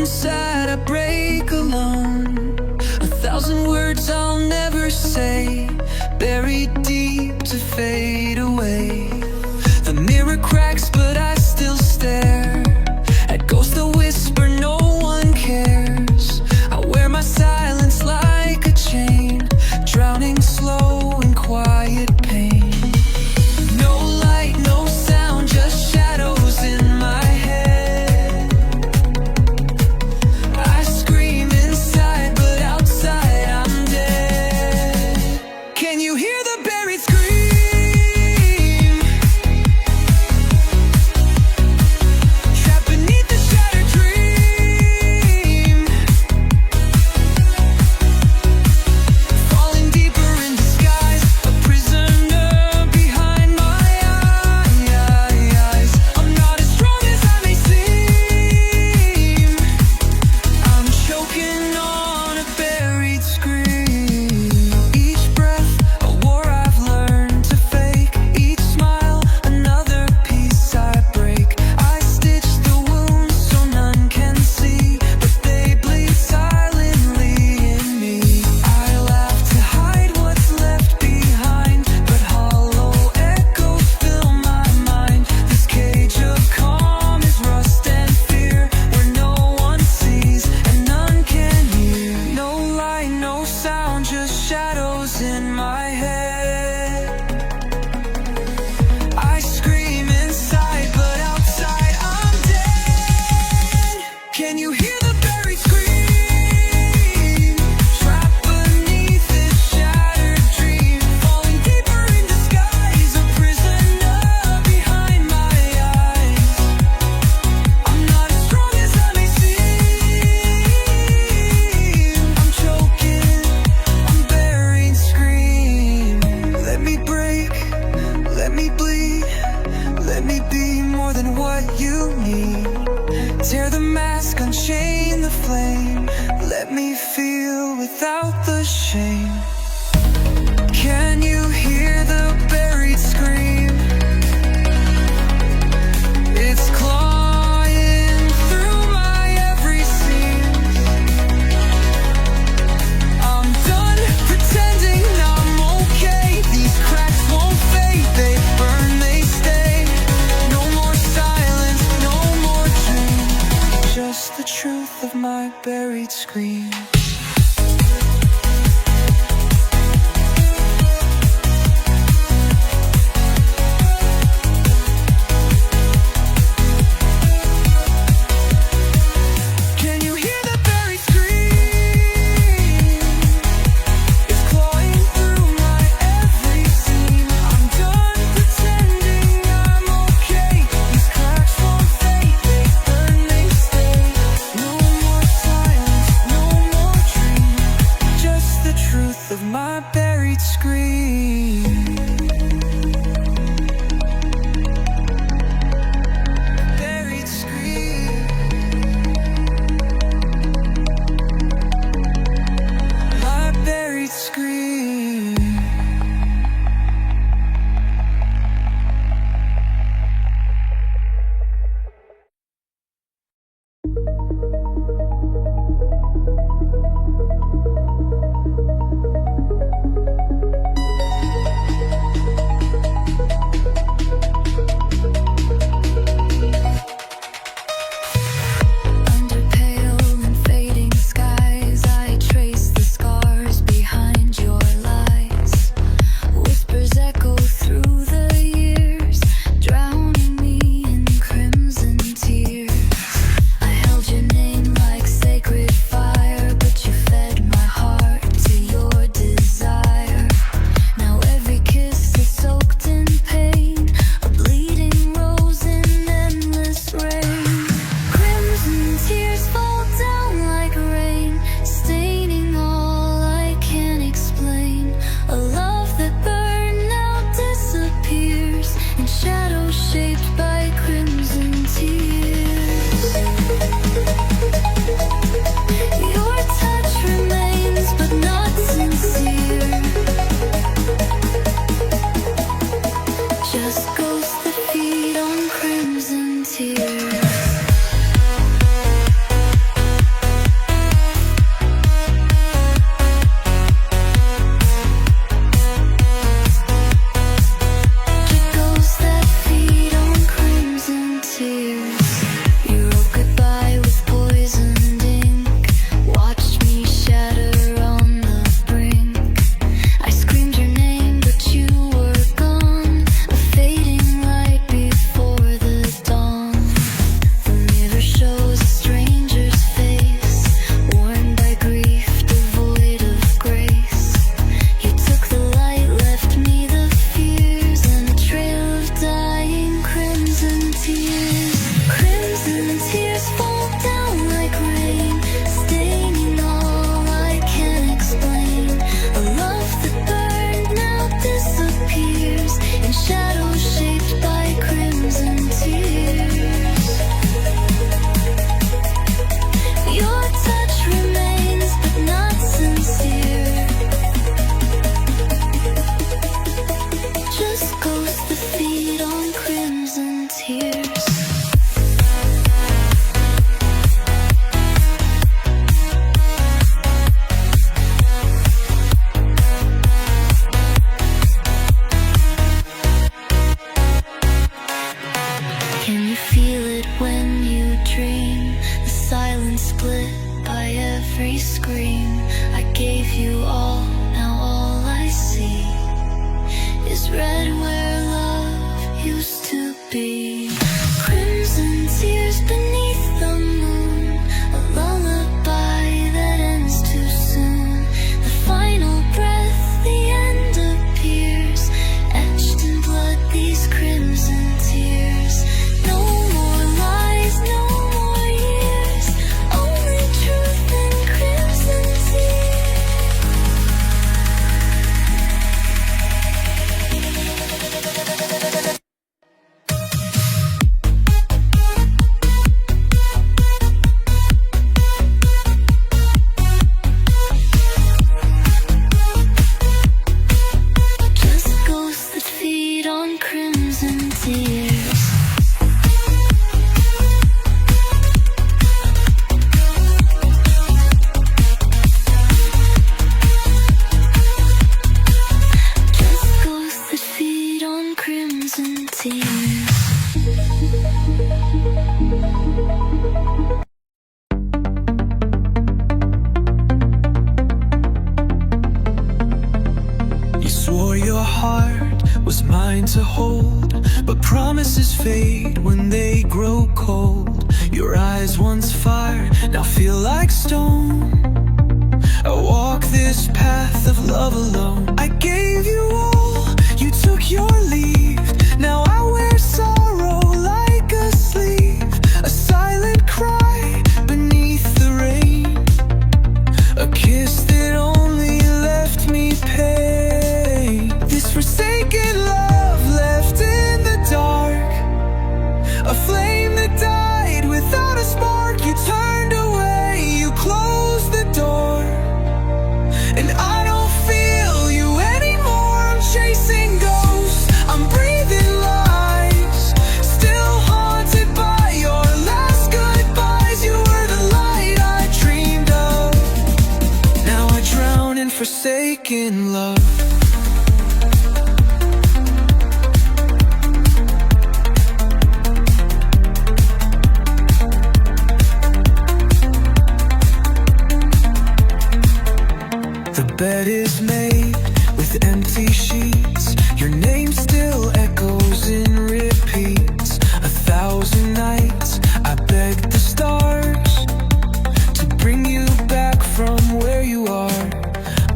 inside I break alone. 1,000 words I'll never say, buried deep to fade away. The mirror cracks but I still stare at ghosts that whisper no one cares. I wear my silence like a chain, drowning slow in quiet pain. No light, no sound, just shadows in my head. I scream inside, but outside I'm dead. Can you hear the buried scream? Trapped beneath the shattered dream, falling deeper in disguise, a prisoner behind my eyes. I'm not as strong as I may seem. I'm choking on a buried scream. Each breath a war I've learned to fake. Each smile another piece I break. I stitch the wounds so none can see, but they bleed silently in me. I laugh to hide what's left behind, but hollow echoes fill my mind. This cage of calm is rust and fear, where no one sees and none can hear. No light, no sound, just shadows in my head. I scream inside, but outside I'm dead. Can you hear the buried scream? Trapped beneath this shattered dream, falling deeper in disguise, a prisoner behind my eyes. I'm not as strong as I may seem. I'm choking on buried scream. Let me break, let me bleed, let me be more than what you need. Tear the mask, unchain the flame, let me feel without the shame. Can you hear the buried scream? It's clawing through my every seam. I'm done pretending I'm okay. These cracks won't fade, they burn, they stay. No more silence, no more dream, just the truth of my buried scream. Can you hear the buried scream? It's clawing through my every seam. I'm done pretending I'm okay. These cracks won't fade, they burn, they stay. No more silence, no more dream, just the truth of my buried scream. Buried scream. My buried scream. was mine to hold, but promises fade when they grow cold. Your eyes once fire, now feel like stone. I walk this path of love alone. I gave you all, you took your leave. Now I wear sorrow like a sleeve, a silent cry beneath the rain, a kiss that only left me pain. This forsaken love left in the dark, a flame that died without a spark. You turned away, you closed the door, and I don't feel you anymore. I'm chasing ghosts, I'm breathing lies, still haunted by your last goodbyes. You were the light I dreamed of, now I drown in forsaken love. The bed is made with empty sheets, your name still echoes in repeats. 1,000 nights I begged the stars to bring you back from where you are,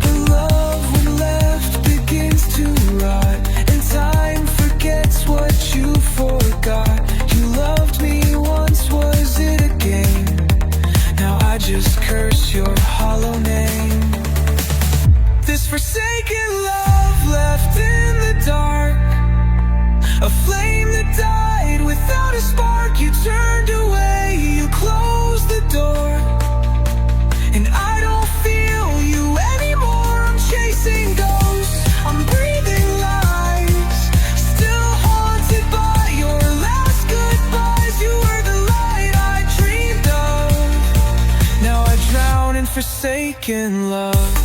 but love when left begins to rot, and time forgets what you forgot. You loved me once, was it a game? Now I just curse your hollow name. This forsaken love left in the dark, a flame that died without a spark. You turned away, you closed the door, and I don't feel you anymore. I'm chasing ghosts, I'm breathing lies, still haunted by your last goodbyes. You were the light I dreamed of, now I drown in forsaken love.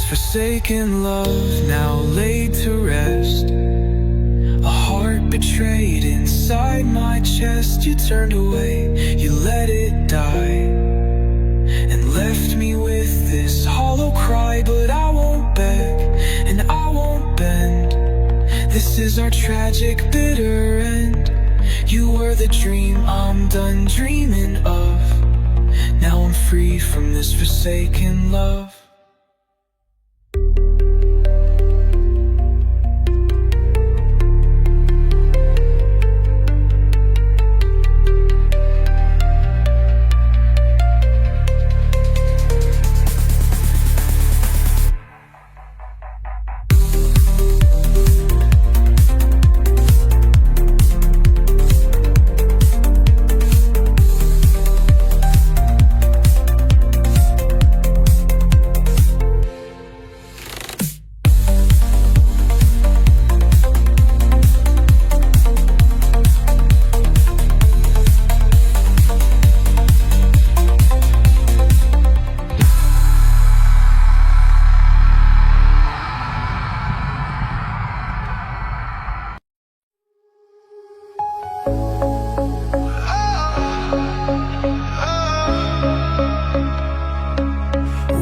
Forsaken love now laid to rest, a heart betrayed inside my chest. You turned away, you let it die, and left me with this hollow cry. But I won't beg, and I won't bend. This is our tragic, bitter end. You were the dream I'm done dreaming of, now I'm free from this forsaken love.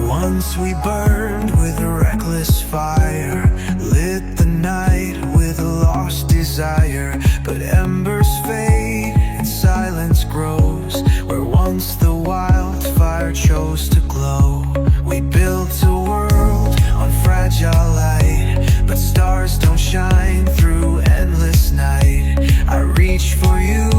Once we burned with a reckless fire, lit the night with a lost desire. But embers fade and silence grows, where once the wildfire chose to glow. We built a world on fragile light, but stars don't shine through endless night. I reach for you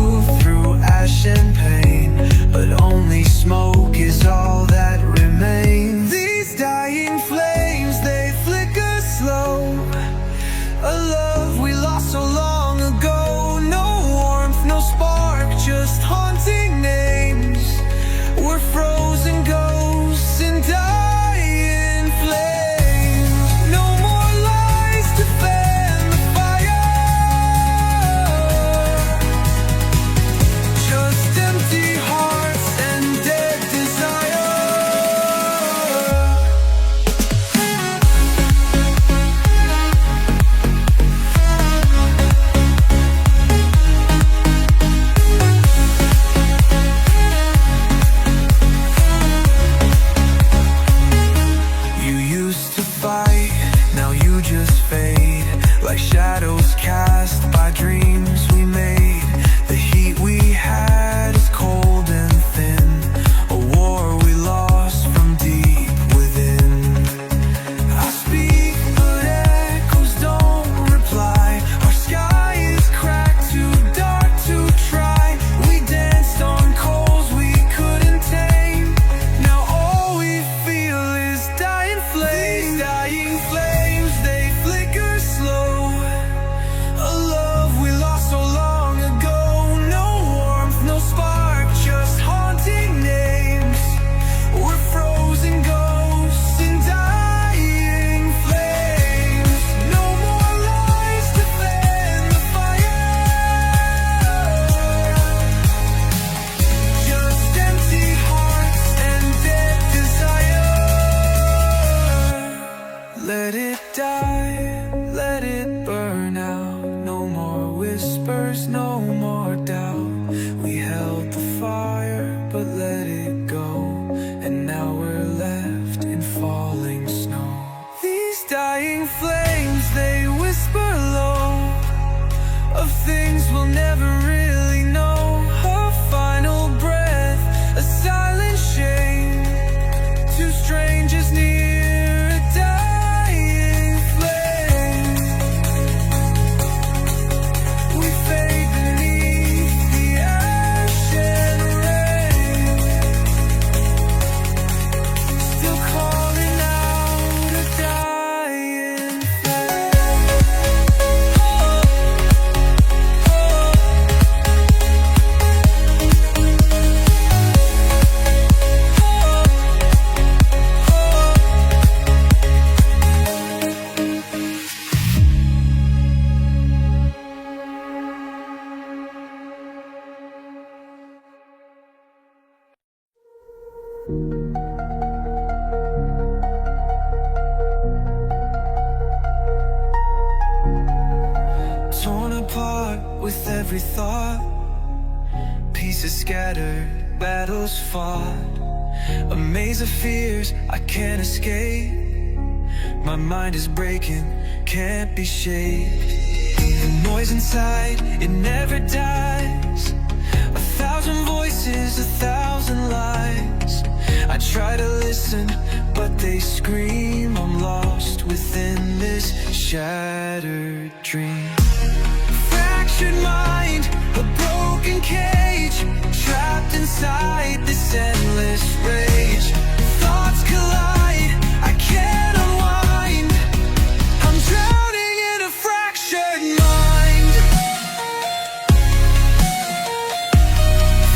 through ash and pain, but only smoke is all that remains. These dying flames, they flicker slow, a love we lost so long ago. No warmth, no spark, just haunting names. We're frozen ghosts and dying flames. No more lies to fan the fire, just empty hearts and dead desire. Torn apart with every thought, pieces scattered, battles fought, a maze of fears I can't escape. My mind is breaking, can't be shaped. The noise inside, it never dies. 1,000 voices, 1,000 lies. I try to listen, but they scream. I'm lost within this shattered dream. Fractured mind, a broken cage, trapped inside this endless rage. Thoughts collide, I can't unwind. I'm drowning in a fractured mind.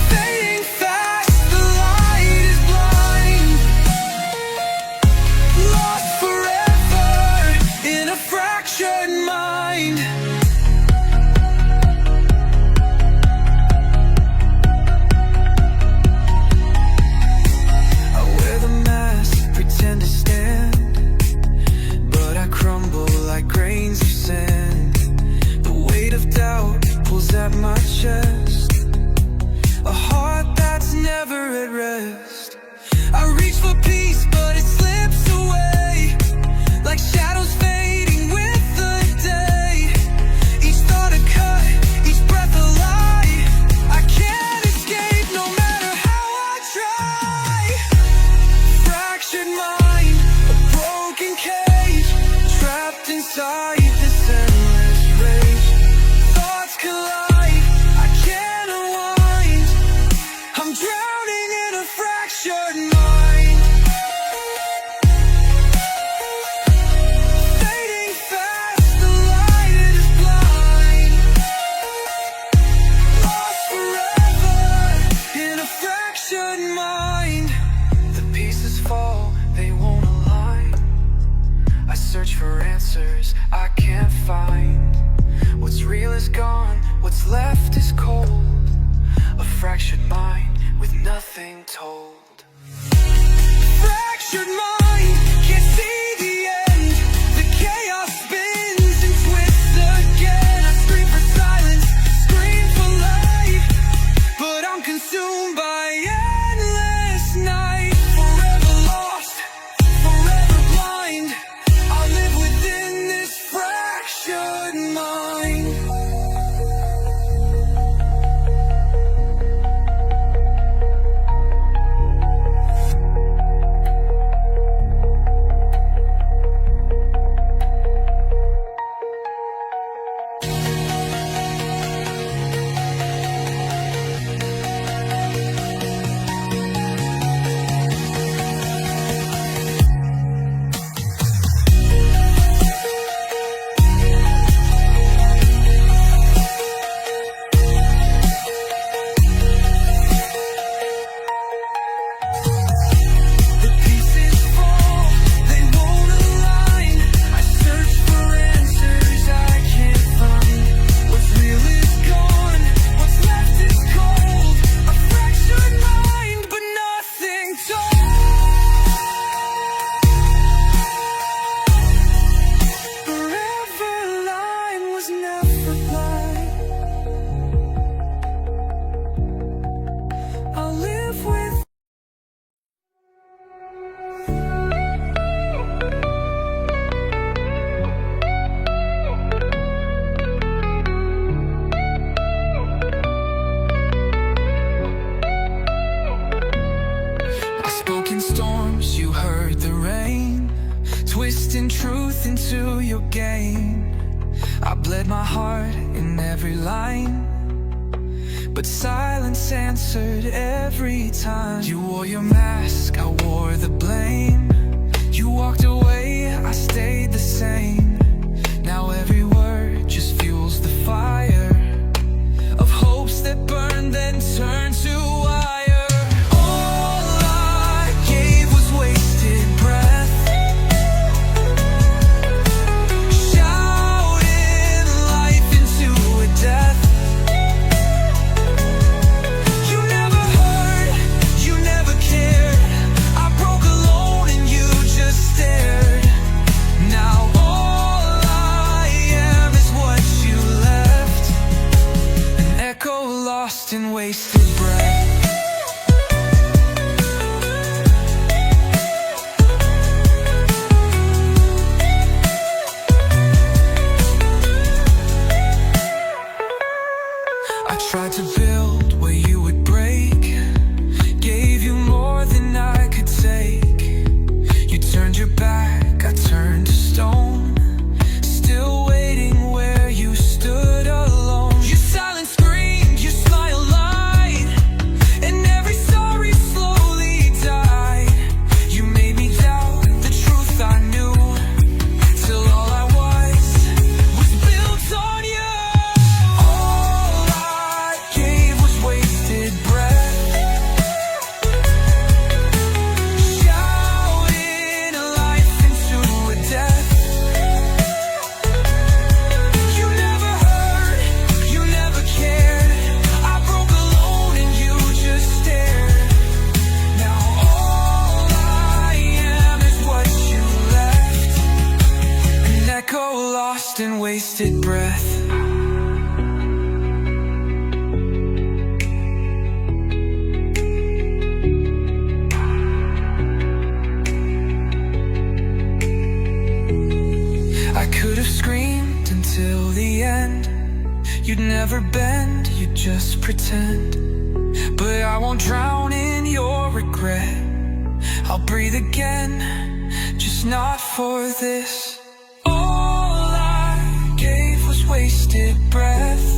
Fading fast, the light is blind. Lost forever in a fractured mind. At my chest, a heart that's never at rest. I reach for peace, but it slips away, like shadows fading with the day. Each thought a cut, each breath a lie. I can't escape no matter how I try. Fractured mind, a broken cage, trapped inside this endless rage. Thoughts collide, I can't find. What's real is gone, what's left is cold. A fractured mind with nothing told. Fractured mind, can't see the end. The chaos spins and twists again. I scream for silence, scream for life, but I'm consumed by endless night. Forever lost, forever blind. I live within this fractured mind. Twisting truth into your game. I bled my heart in every line, but silence answered every time. You wore your mask, I wore the blame. You walked away, I stayed the same. Now every word just fuels the fire of hopes that burn then turn to wire. All I gave was wasted breath, shouting life into a death. You never heard, you never cared. wasted breath. I tried to build where you would break, gave you more than I could take. You turned your back, I turned to stone, still waiting where you stood alone. Your silence screamed, your smile lied, and every sorry slowly died. You made me doubt the truth I knew, till all I was built on you. All I gave was wasted breath, shouting a life into a death. You never heard, you never cared. I broke alone and you just stared. Now all I am is what you left, an echo lost in wasted breath. I could have screamed until the end. You'd never bend, you'd just pretend. But I won't drown in your regret. I'll breathe again, just not for this. All I gave was wasted breath,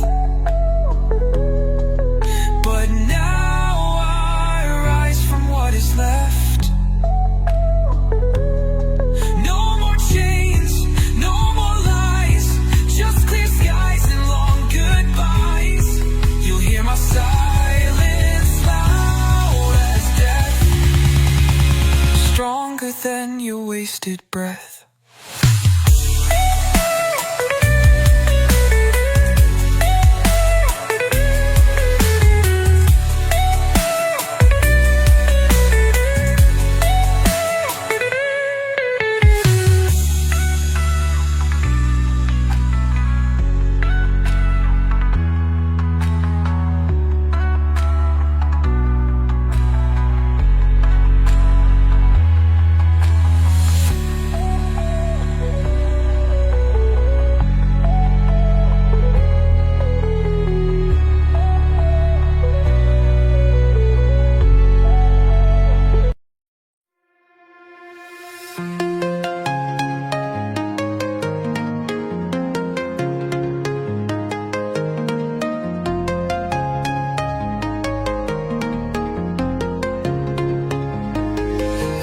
but now I rise from what is left. No more chains, no more lies, just clear skies and long goodbyes. You'll hear my silence loud as death, stronger than your wasted breath.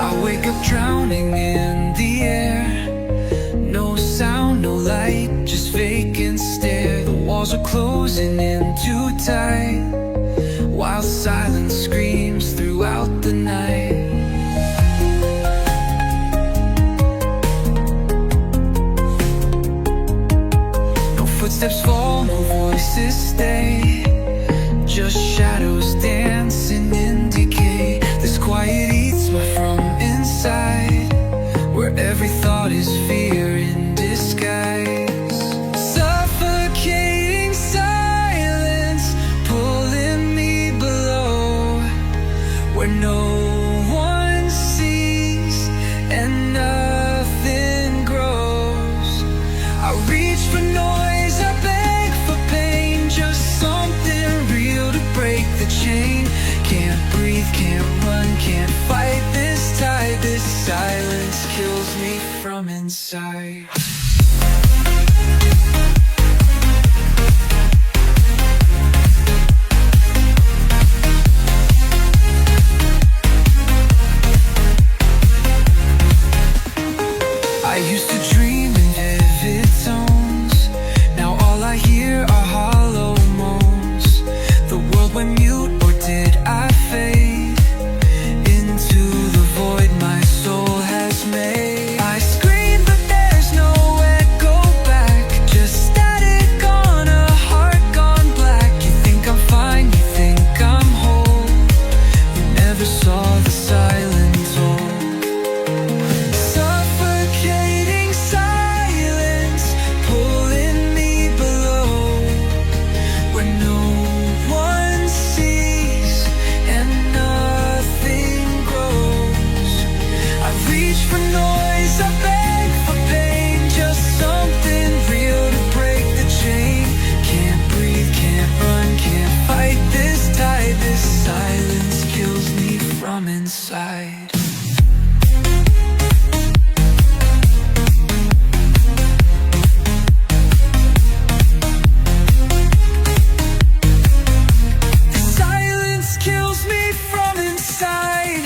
I wake up drowning in the air, no sound, no light, just vacant stare. The walls are closing in too tight, while silence screams throughout the night. No footsteps fall, no voices stay, just shadows dancing in decay. This quiet eats my from inside, where every thought is fear in disguise. Suffocating silence pulling me below, where no one sees and nothing grows. I reach for noise, I beg for pain, just something real to break the chain. Can't breathe, can't run, can't fight this tide. This silence kills me from inside. I used to dream in vivid tones, now all I hear are hollow moans. The world went mute, or did I fade into the void my soul has made? I scream but there's no echo back, just static on a heart gone black. You think I'm fine, you think I'm whole, you never saw the silent toll. Suffocating silence pulling me below, where no one sees from inside. The silence kills me from inside.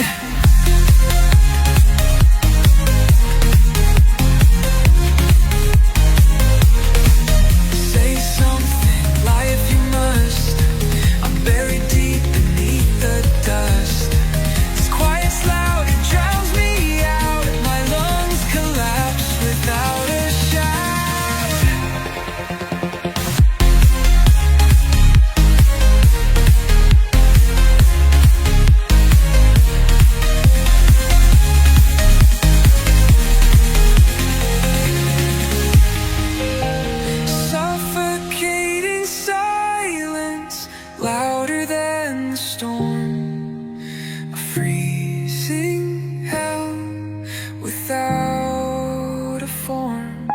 Say something, lie if you must. I'm buried deep beneath the dust. This quiet's loud, it drowns me out. My lungs collapse without a shout. Suffocating silence, louder than the storm. A freezing hell without a form.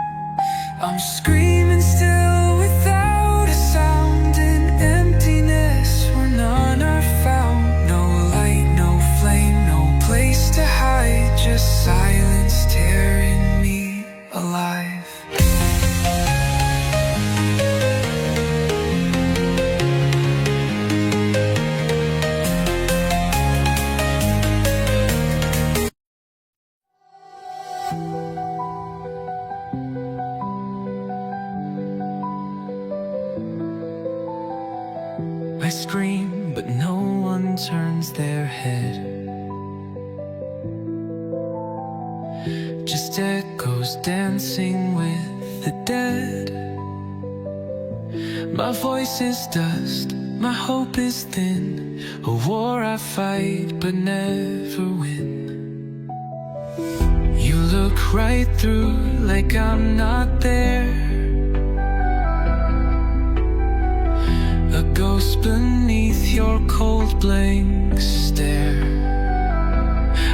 I'm screaming still without a sound, in emptiness where none are found. No light, no flame, no place to hide, just silence tearing me alive. I scream, but no one turns their head. Just echoes dancing with the dead. My voice is dust, my hope is thin. A war I fight, but never win. You look right through like I'm not there. A ghost beneath your cold blank stare.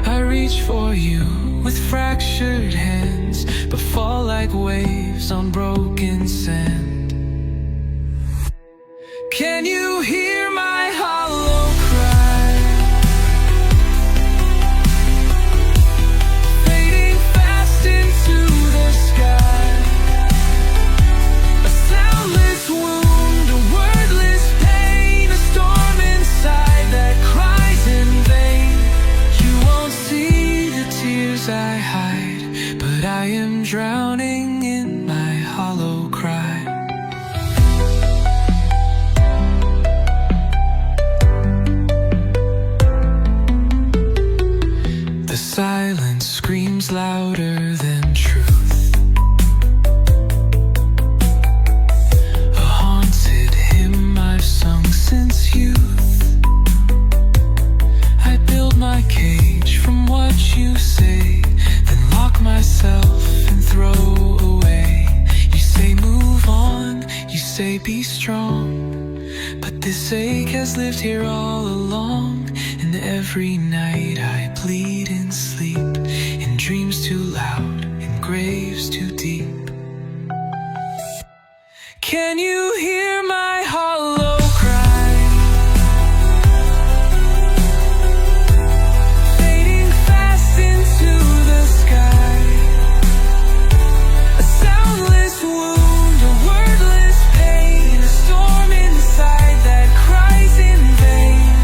I reach for you with fractured hands, but fall like waves on broken sand. Can you hear my hollow cry? Fading fast into the sky. A soundless wound, a wordless pain, a storm inside that cries in vain. You won't see the tears I hide, but I am drowning in my hollow cry. The silence screams louder than truth. A haunted hymn I've sung since youth. I build my cage from what you say, then lock myself and throw away. You say move on, you say be strong, but this ache has lived here all along. And every night I bleed in sleep, in dreams too loud, in graves too deep. Can you hear my hollow cry? Fading fast into the sky. A soundless wound, a wordless pain, a storm inside that cries in vain.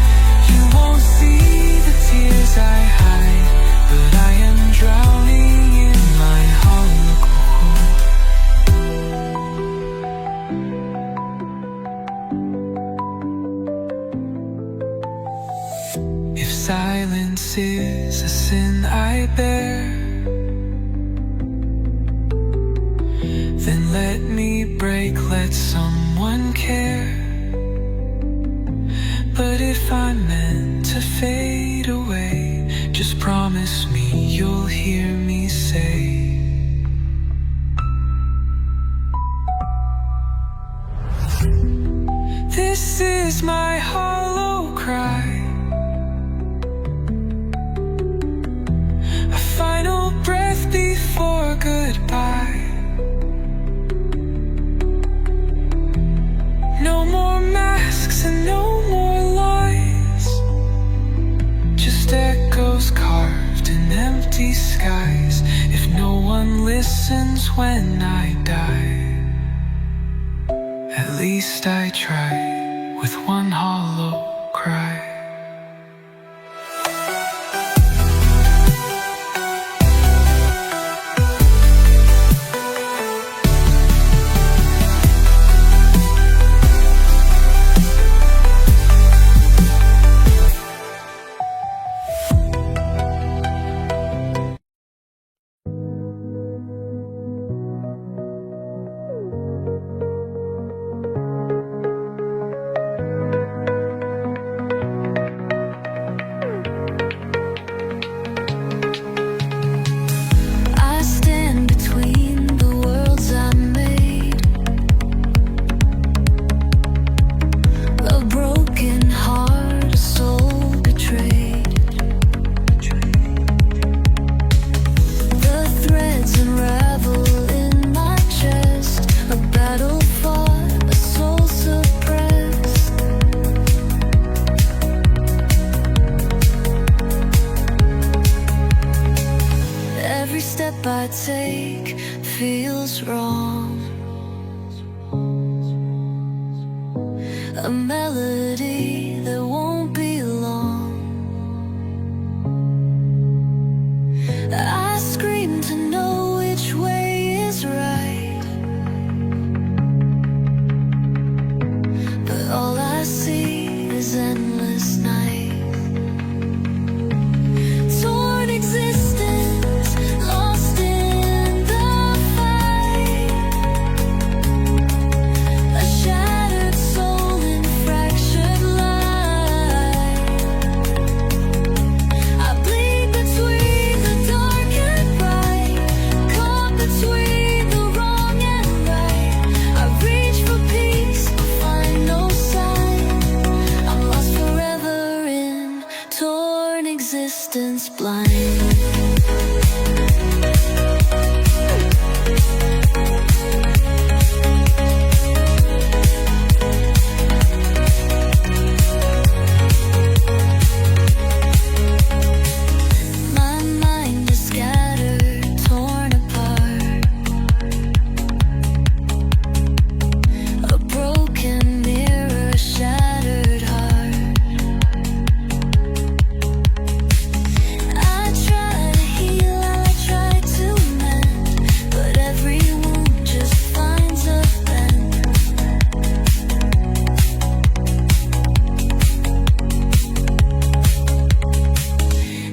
You won't see the tears I hide, but I am drowning in my hollow core. If silence is a sin I bear, then let me break, let someone care. But if I'm meant to fade away, just promise me you'll hear me say, this is my hollow cry. A final breath before goodbye. No more masks and no more lies, just echoes listens when I die. At least I try with one hollow cry. Every step I take feels wrong. A melody that won't be long. I scream to know which way is right, but all I see is endless night. Torn existence, lost in the fight. A shattered soul in fractured light. I bleed between the dark and bright, caught between the wrong and right. I reach for peace but find no sign. I'm lost forever in torn existence blind. My mind is scattered, torn apart. A broken mirror, a shattered heart. I try to heal, I try to mend, but every wound just finds a bend.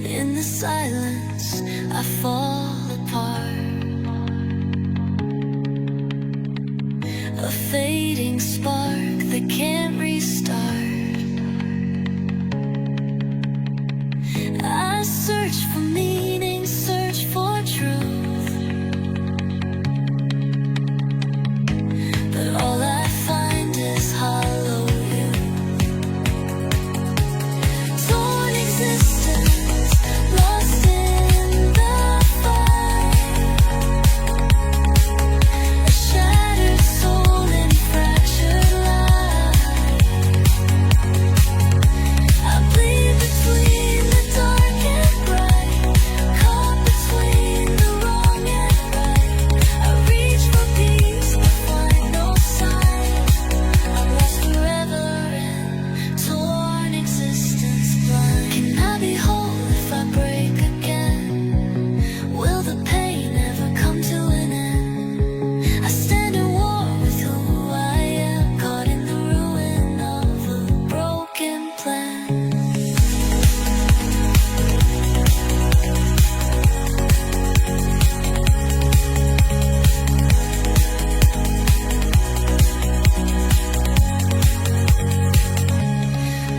In the silence, I fall apart. A fading spark that can't restart. I search for meaning, search for truth, but all I find is hollow youth. Torn existence, lost in the fight. A shattered soul in fractured light. I bleed between the dark and bright, caught between the wrong and right. I reach for peace but find no sign. I'm lost forever in torn existence blind. Can I be whole if I break again? Will the pain ever come to an end? I stand at war with who I am, caught in the ruin of a broken plan.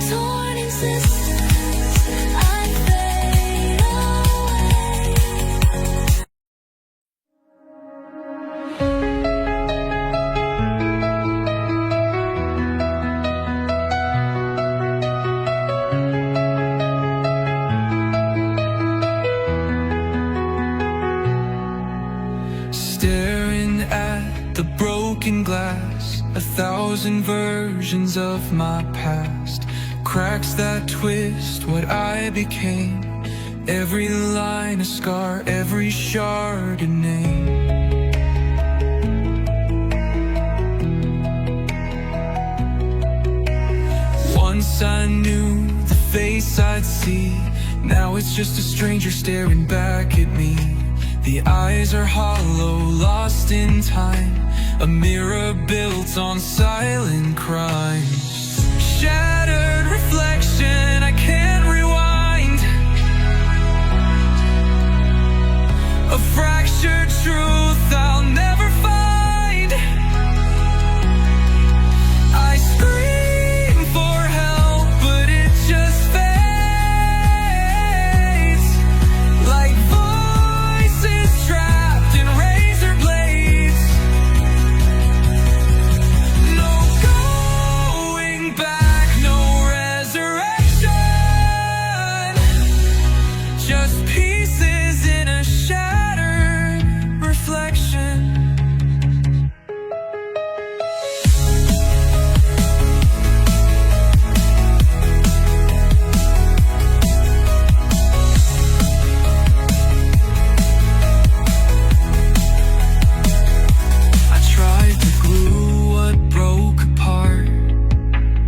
Torn existence, I fade away. Staring at the broken glass, 1,000 versions of my past, cracks that twist what I became, Every line a scar, every Chardonnay. Once I knew the face I'd see, now it's just a stranger staring back at me. The eyes are hollow, lost in time, a mirror built on silent crime. Shattered reflection, I can't rewind. A fractured truth I'll never find. I scream for help, but it just fades. Like voices trapped in razor blades. No going back, no resurrection. Just pieces in a shattered reflection. I tried to glue what broke apart,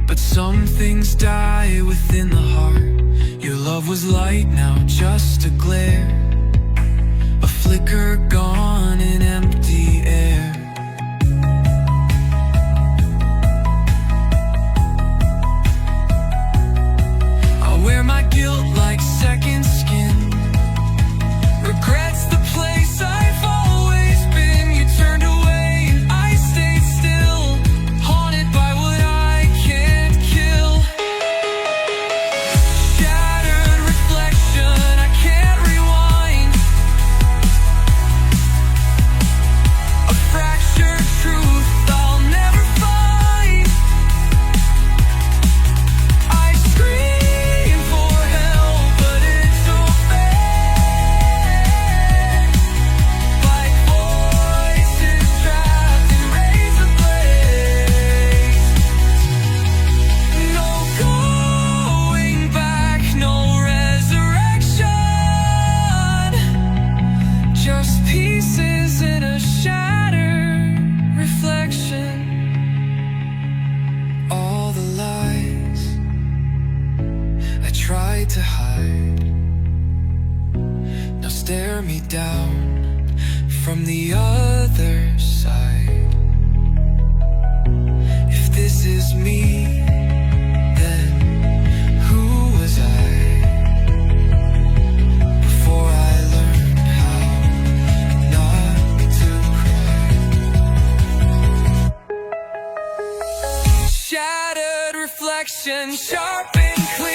but some things die within the heart. Your love was light, now just a glare, a flicker gone in empty air. I wear my guilt like second skin. Regrets the place I've always been. You turned away and I stayed still, haunted by what I can't kill. Shattered reflection, I can't rewind. A fractured truth I'll never find. I scream for help, but it's so fade. Like voices trapped in razor blades. No going back, no resurrection. Just pieces in a shattered reflection. All the lies I tried to hide now stare me down from the other side. If this is me, then who was I before I learned how not to cry? Shattered reflection, sharp and clear.